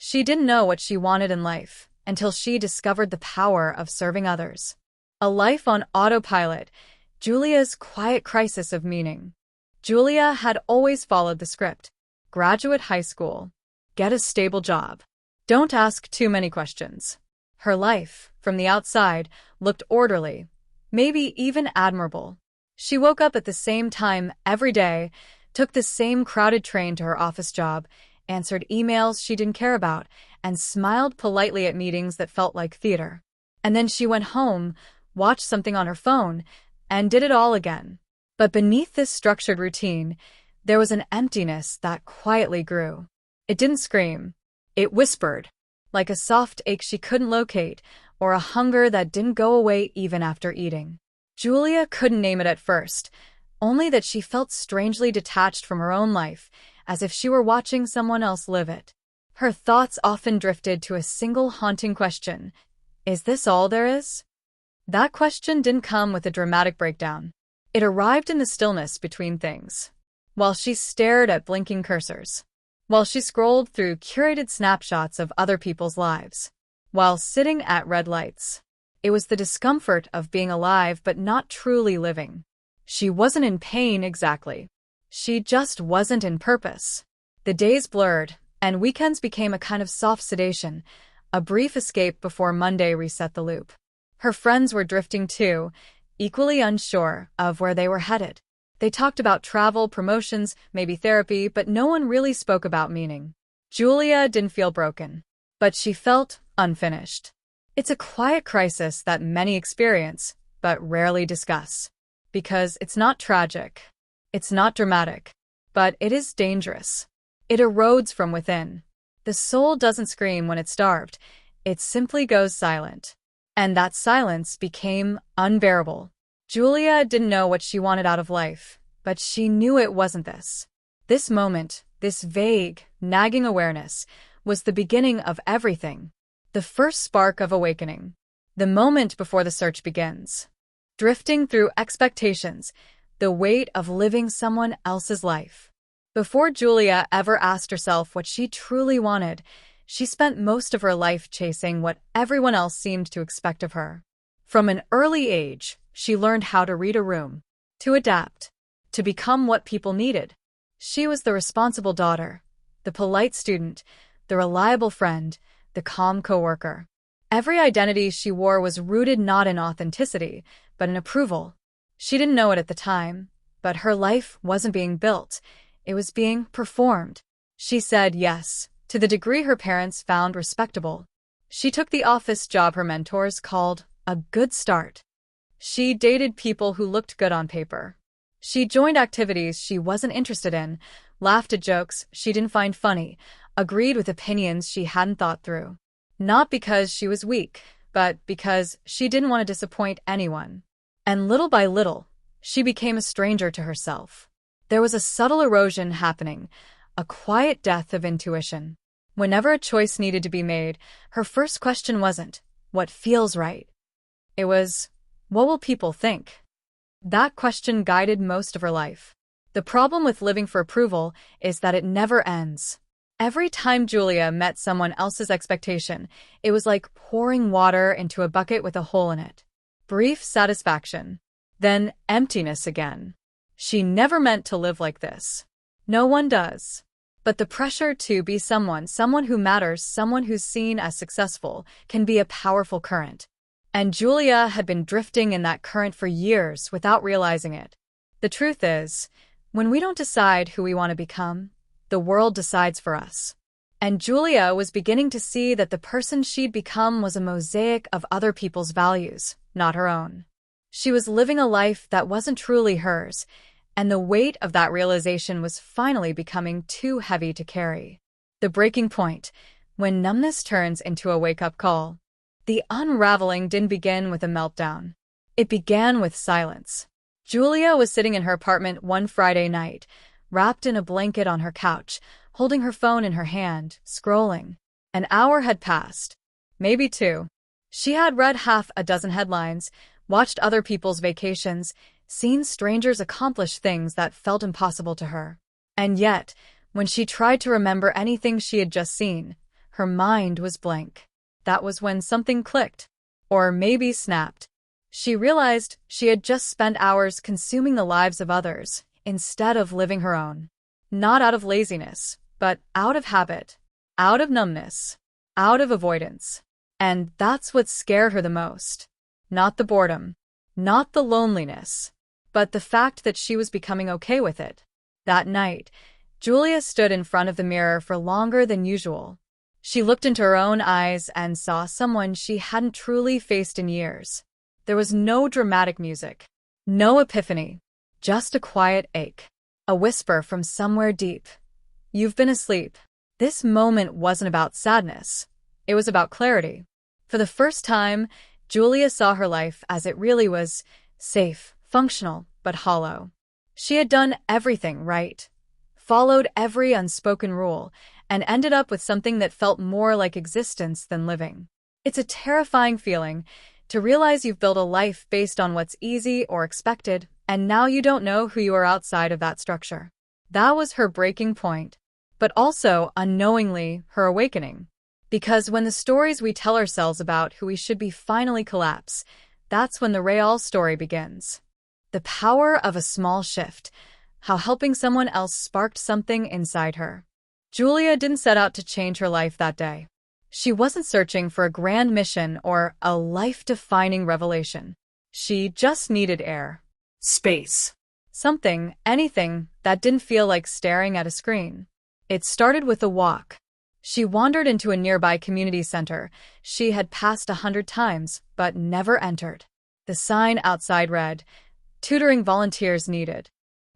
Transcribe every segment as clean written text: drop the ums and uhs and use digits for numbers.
She didn't know what she wanted in life until she discovered the power of serving others. A life on autopilot, Julia's quiet crisis of meaning. Julia had always followed the script. Graduate high school. Get a stable job. Don't ask too many questions. Her life, from the outside, looked orderly, maybe even admirable. She woke up at the same time every day, took the same crowded train to her office job, answered emails she didn't care about, and smiled politely at meetings that felt like theater. And then she went home, watched something on her phone, and did it all again. But beneath this structured routine, there was an emptiness that quietly grew. It didn't scream. It whispered, like a soft ache she couldn't locate, or a hunger that didn't go away even after eating. Julia couldn't name it at first, only that she felt strangely detached from her own life, as if she were watching someone else live it. Her thoughts often drifted to a single haunting question: is this all there is? That question didn't come with a dramatic breakdown. It arrived in the stillness between things. While she stared at blinking cursors. While she scrolled through curated snapshots of other people's lives. While sitting at red lights. It was the discomfort of being alive but not truly living. She wasn't in pain exactly. She just wasn't in purpose. The days blurred, and weekends became a kind of soft sedation, a brief escape before Monday reset the loop. Her friends were drifting too, equally unsure of where they were headed. They talked about travel, promotions, maybe therapy, but no one really spoke about meaning. Julia didn't feel broken, but she felt unfinished. It's a quiet crisis that many experience, but rarely discuss. Because it's not tragic. It's not dramatic. But it is dangerous. It erodes from within. The soul doesn't scream when it's starved. It simply goes silent. And that silence became unbearable. Julia didn't know what she wanted out of life, but she knew it wasn't this. This moment, this vague, nagging awareness, was the beginning of everything. The first spark of awakening. The moment before the search begins. Drifting through expectations, the weight of living someone else's life. Before Julia ever asked herself what she truly wanted, she spent most of her life chasing what everyone else seemed to expect of her. From an early age, she learned how to read a room, to adapt, to become what people needed. She was the responsible daughter, the polite student, the reliable friend, the calm coworker. Every identity she wore was rooted not in authenticity, but in approval. She didn't know it at the time, but her life wasn't being built. It was being performed. She said yes, to the degree her parents found respectable. She took the office job her mentors called a good start. She dated people who looked good on paper. She joined activities she wasn't interested in, laughed at jokes she didn't find funny, agreed with opinions she hadn't thought through. Not because she was weak, but because she didn't want to disappoint anyone. And little by little, she became a stranger to herself. There was a subtle erosion happening, a quiet death of intuition. Whenever a choice needed to be made, her first question wasn't, what feels right? It was, what will people think? That question guided most of her life. The problem with living for approval is that it never ends. Every time Julia met someone else's expectation, it was like pouring water into a bucket with a hole in it. Brief satisfaction, then emptiness again. She never meant to live like this. No one does. But the pressure to be someone who matters, someone who's seen as successful, can be a powerful current. And Julia had been drifting in that current for years without realizing it. The truth is, when we don't decide who we want to become, the world decides for us. And Julia was beginning to see that the person she'd become was a mosaic of other people's values, not her own. She was living a life that wasn't truly hers, and the weight of that realization was finally becoming too heavy to carry. The breaking point, when numbness turns into a wake-up call. The unraveling didn't begin with a meltdown. It began with silence. Julia was sitting in her apartment one Friday night, wrapped in a blanket on her couch, holding her phone in her hand, scrolling. An hour had passed. Maybe two. She had read half a dozen headlines, watched other people's vacations, seen strangers accomplish things that felt impossible to her. And yet, when she tried to remember anything she had just seen, her mind was blank. That was when something clicked. Or maybe snapped. She realized she had just spent hours consuming the lives of others instead of living her own. Not out of laziness, but out of habit, out of numbness, out of avoidance. And that's what scared her the most. Not the boredom, not the loneliness, but the fact that she was becoming okay with it. That night, Julia stood in front of the mirror for longer than usual. She looked into her own eyes and saw someone she hadn't truly faced in years. There was no dramatic music, no epiphany, just a quiet ache, a whisper from somewhere deep. You've been asleep. This moment wasn't about sadness. It was about clarity. For the first time, Julia saw her life as it really was: safe, functional, but hollow. She had done everything right, followed every unspoken rule, and ended up with something that felt more like existence than living. It's a terrifying feeling to realize you've built a life based on what's easy or expected, and now you don't know who you are outside of that structure. That was her breaking point, but also, unknowingly, her awakening. Because when the stories we tell ourselves about who we should be finally collapse, that's when the real story begins. The power of a small shift, how helping someone else sparked something inside her. Julia didn't set out to change her life that day. She wasn't searching for a grand mission or a life-defining revelation. She just needed air. Space. Something, anything, that didn't feel like staring at a screen. It started with a walk. She wandered into a nearby community center she had passed 100 times, but never entered. The sign outside read, "Tutoring volunteers needed."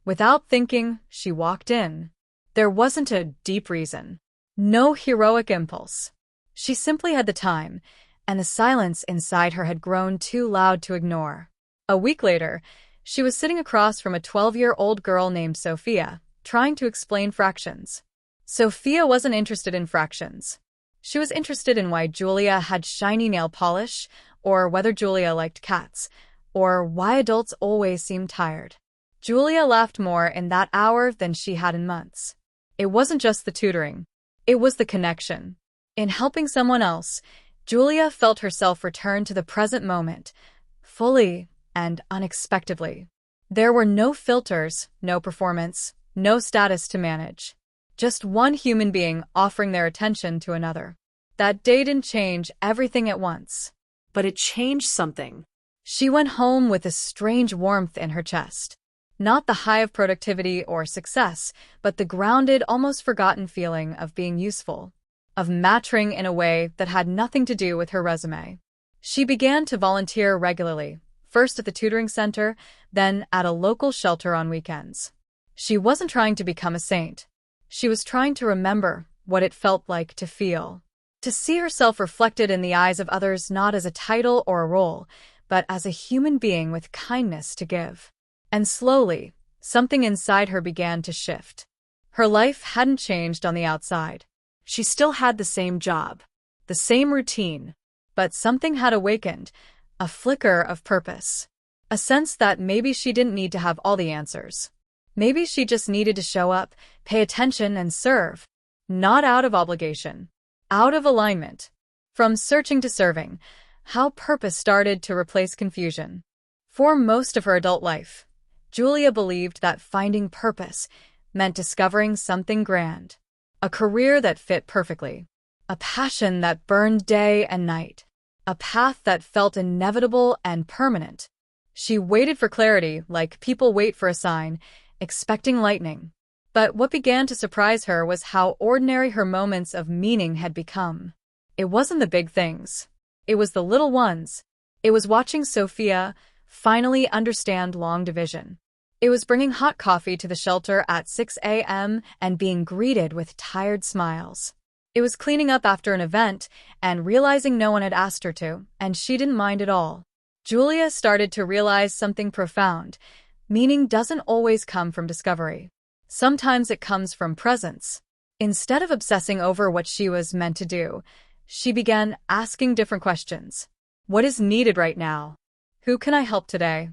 Without thinking, she walked in. There wasn't a deep reason. No heroic impulse. She simply had the time, and the silence inside her had grown too loud to ignore. A week later, she was sitting across from a 12-year-old girl named Sophia, trying to explain fractions. Sophia wasn't interested in fractions. She was interested in why Julia had shiny nail polish, or whether Julia liked cats, or why adults always seemed tired. Julia laughed more in that hour than she had in months. It wasn't just the tutoring. It was the connection. In helping someone else, Julia felt herself return to the present moment, fully and unexpectedly. There were no filters, no performance, no status to manage. Just one human being offering their attention to another. That day didn't change everything at once. But it changed something. She went home with a strange warmth in her chest. Not the high of productivity or success, but the grounded, almost forgotten feeling of being useful, of mattering in a way that had nothing to do with her resume. She began to volunteer regularly, first at the tutoring center, then at a local shelter on weekends. She wasn't trying to become a saint. She was trying to remember what it felt like to feel. To see herself reflected in the eyes of others not as a title or a role, but as a human being with kindness to give. And slowly, something inside her began to shift. Her life hadn't changed on the outside. She still had the same job, the same routine, but something had awakened, a flicker of purpose. A sense that maybe she didn't need to have all the answers. Maybe she just needed to show up, pay attention, and serve. Not out of obligation, out of alignment. From searching to serving, how purpose started to replace confusion. For most of her adult life, Julia believed that finding purpose meant discovering something grand. A career that fit perfectly. A passion that burned day and night. A path that felt inevitable and permanent. She waited for clarity like people wait for a sign, expecting lightning. But what began to surprise her was how ordinary her moments of meaning had become. It wasn't the big things. It was the little ones. It was watching Sophia finally understand long division. It was bringing hot coffee to the shelter at 6 a.m. and being greeted with tired smiles. It was cleaning up after an event and realizing no one had asked her to, and she didn't mind at all. Julia started to realize something profound. Meaning doesn't always come from discovery. Sometimes it comes from presence. Instead of obsessing over what she was meant to do, she began asking different questions. What is needed right now? Who can I help today?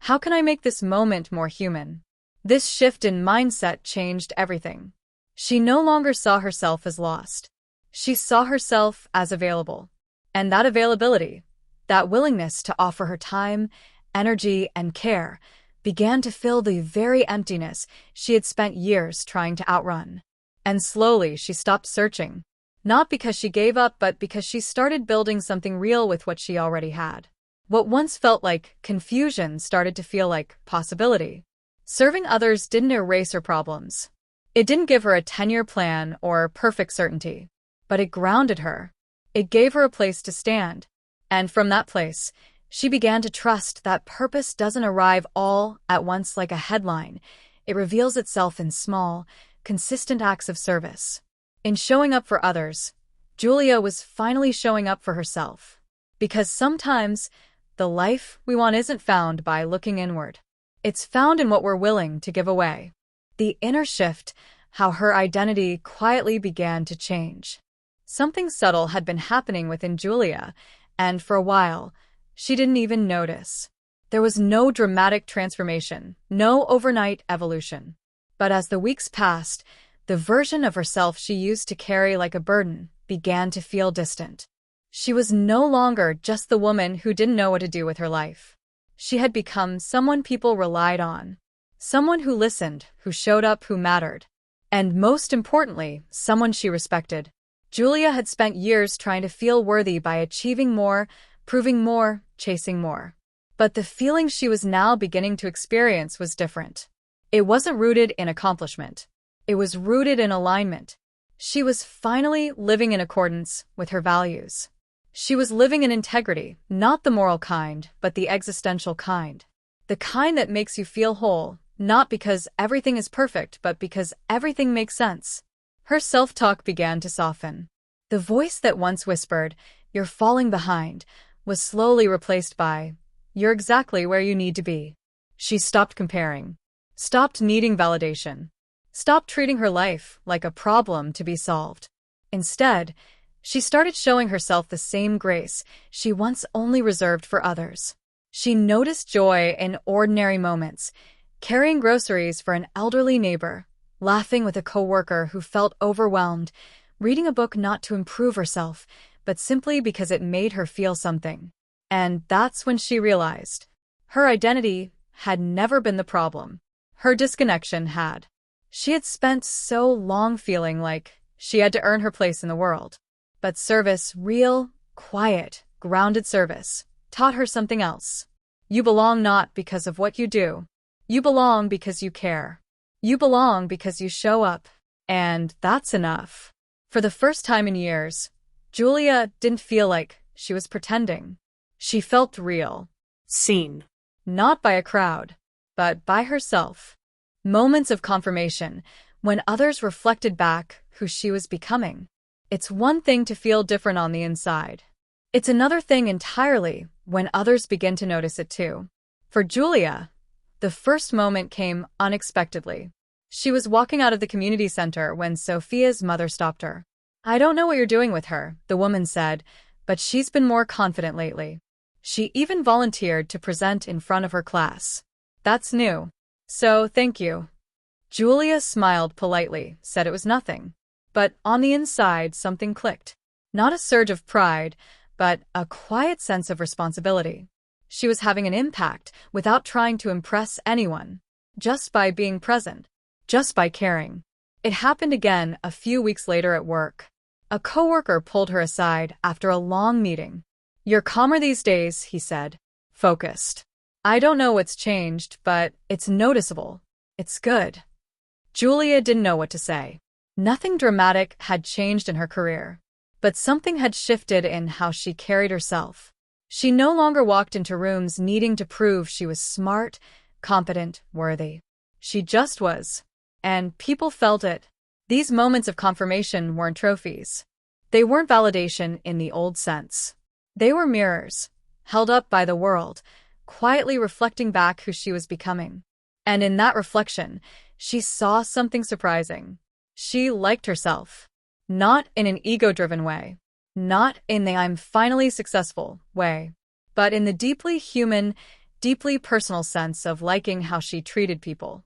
How can I make this moment more human? This shift in mindset changed everything. She no longer saw herself as lost. She saw herself as available. And that availability, that willingness to offer her time, energy, and care, began to fill the very emptiness she had spent years trying to outrun. And slowly she stopped searching. Not because she gave up, but because she started building something real with what she already had. What once felt like confusion started to feel like possibility. Serving others didn't erase her problems. It didn't give her a 10-year plan or perfect certainty, but it grounded her. It gave her a place to stand. And from that place, she began to trust that purpose doesn't arrive all at once like a headline. It reveals itself in small, consistent acts of service. In showing up for others, Julia was finally showing up for herself. Because sometimes, the life we want isn't found by looking inward. It's found in what we're willing to give away. The inner shift, how her identity quietly began to change. Something subtle had been happening within Julia, and for a while, she didn't even notice. There was no dramatic transformation, no overnight evolution. But as the weeks passed, the version of herself she used to carry like a burden began to feel distant. She was no longer just the woman who didn't know what to do with her life. She had become someone people relied on. Someone who listened, who showed up, who mattered. And most importantly, someone she respected. Julia had spent years trying to feel worthy by achieving more, proving more, chasing more. But the feeling she was now beginning to experience was different. It wasn't rooted in accomplishment. It was rooted in alignment. She was finally living in accordance with her values. She was living in integrity, not the moral kind, but the existential kind. The kind that makes you feel whole, not because everything is perfect, but because everything makes sense. Her self-talk began to soften. The voice that once whispered, "You're falling behind," was slowly replaced by, "You're exactly where you need to be." She stopped comparing, stopped needing validation, stopped treating her life like a problem to be solved. Instead, she started showing herself the same grace she once only reserved for others. She noticed joy in ordinary moments, carrying groceries for an elderly neighbor, laughing with a coworker who felt overwhelmed, reading a book not to improve herself, but simply because it made her feel something. And that's when she realized her identity had never been the problem. Her disconnection had. She had spent so long feeling like she had to earn her place in the world. But service, real, quiet, grounded service, taught her something else. You belong not because of what you do. You belong because you care. You belong because you show up. And that's enough. For the first time in years, Julia didn't feel like she was pretending. She felt real. Seen. Not by a crowd, but by herself. Moments of confirmation, when others reflected back who she was becoming. It's one thing to feel different on the inside. It's another thing entirely when others begin to notice it too. For Julia, the first moment came unexpectedly. She was walking out of the community center when Sophia's mother stopped her. "I don't know what you're doing with her," the woman said, "but she's been more confident lately. She even volunteered to present in front of her class. That's new. So, thank you." Julia smiled politely, said it was nothing. But on the inside, something clicked. Not a surge of pride, but a quiet sense of responsibility. She was having an impact without trying to impress anyone. Just by being present. Just by caring. It happened again a few weeks later at work. A coworker pulled her aside after a long meeting. "You're calmer these days," he said. "Focused. I don't know what's changed, but it's noticeable. It's good." Julia didn't know what to say. Nothing dramatic had changed in her career, but something had shifted in how she carried herself. She no longer walked into rooms needing to prove she was smart, competent, worthy. She just was. And people felt it. These moments of confirmation weren't trophies. They weren't validation in the old sense. They were mirrors, held up by the world, quietly reflecting back who she was becoming. And in that reflection, she saw something surprising. She liked herself. Not in an ego-driven way. Not in the "I'm finally successful" way. But in the deeply human, deeply personal sense of liking how she treated people.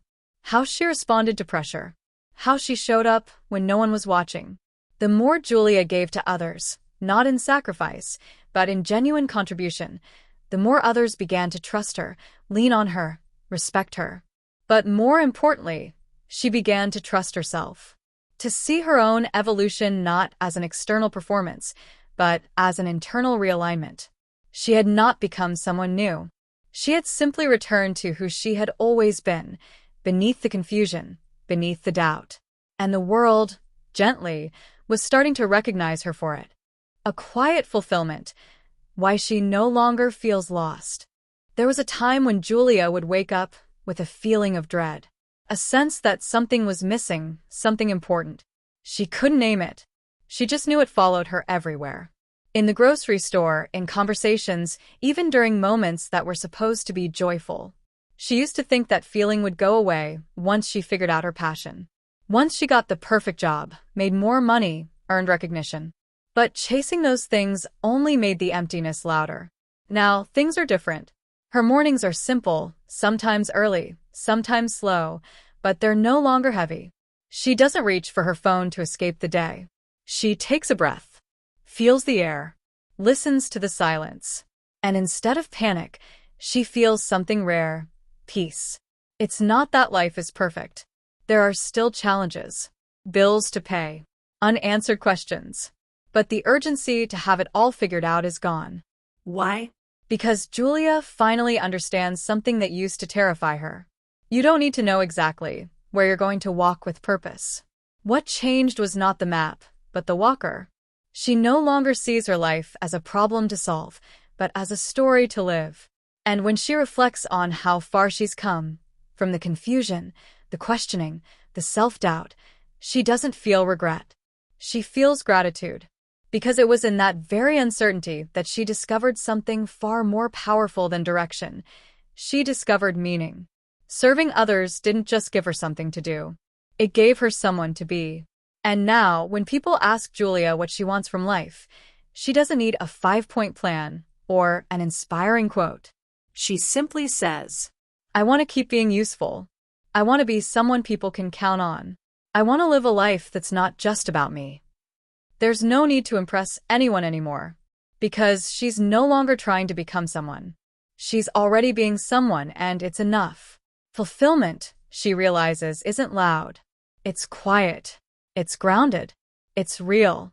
How she responded to pressure. How she showed up when no one was watching. The more Julia gave to others, not in sacrifice, but in genuine contribution, the more others began to trust her, lean on her, respect her. But more importantly, she began to trust herself. To see her own evolution not as an external performance, but as an internal realignment. She had not become someone new. She had simply returned to who she had always been, beneath the confusion, beneath the doubt. And the world, gently, was starting to recognize her for it. A quiet fulfillment, why she no longer feels lost. There was a time when Julia would wake up with a feeling of dread, a sense that something was missing, something important. She couldn't name it. She just knew it followed her everywhere. In the grocery store, in conversations, even during moments that were supposed to be joyful. She used to think that feeling would go away once she figured out her passion. Once she got the perfect job, made more money, earned recognition. But chasing those things only made the emptiness louder. Now, things are different. Her mornings are simple, sometimes early, sometimes slow, but they're no longer heavy. She doesn't reach for her phone to escape the day. She takes a breath, feels the air, listens to the silence. And instead of panic, she feels something rare, peace. It's not that life is perfect. There are still challenges, bills to pay, unanswered questions. But the urgency to have it all figured out is gone. Why? Because Julia finally understands something that used to terrify her. You don't need to know exactly where you're going to walk with purpose. What changed was not the map, but the walker. She no longer sees her life as a problem to solve, but as a story to live. And when she reflects on how far she's come, from the confusion, the questioning, the self-doubt, she doesn't feel regret. She feels gratitude. Because it was in that very uncertainty that she discovered something far more powerful than direction. She discovered meaning. Serving others didn't just give her something to do. It gave her someone to be. And now, when people ask Julia what she wants from life, she doesn't need a 5-point plan or an inspiring quote. She simply says, I want to keep being useful. I want to be someone people can count on. I want to live a life that's not just about me. There's no need to impress anyone anymore, because she's no longer trying to become someone. She's already being someone, and it's enough. Fulfillment, she realizes, isn't loud. It's quiet. It's grounded. It's real.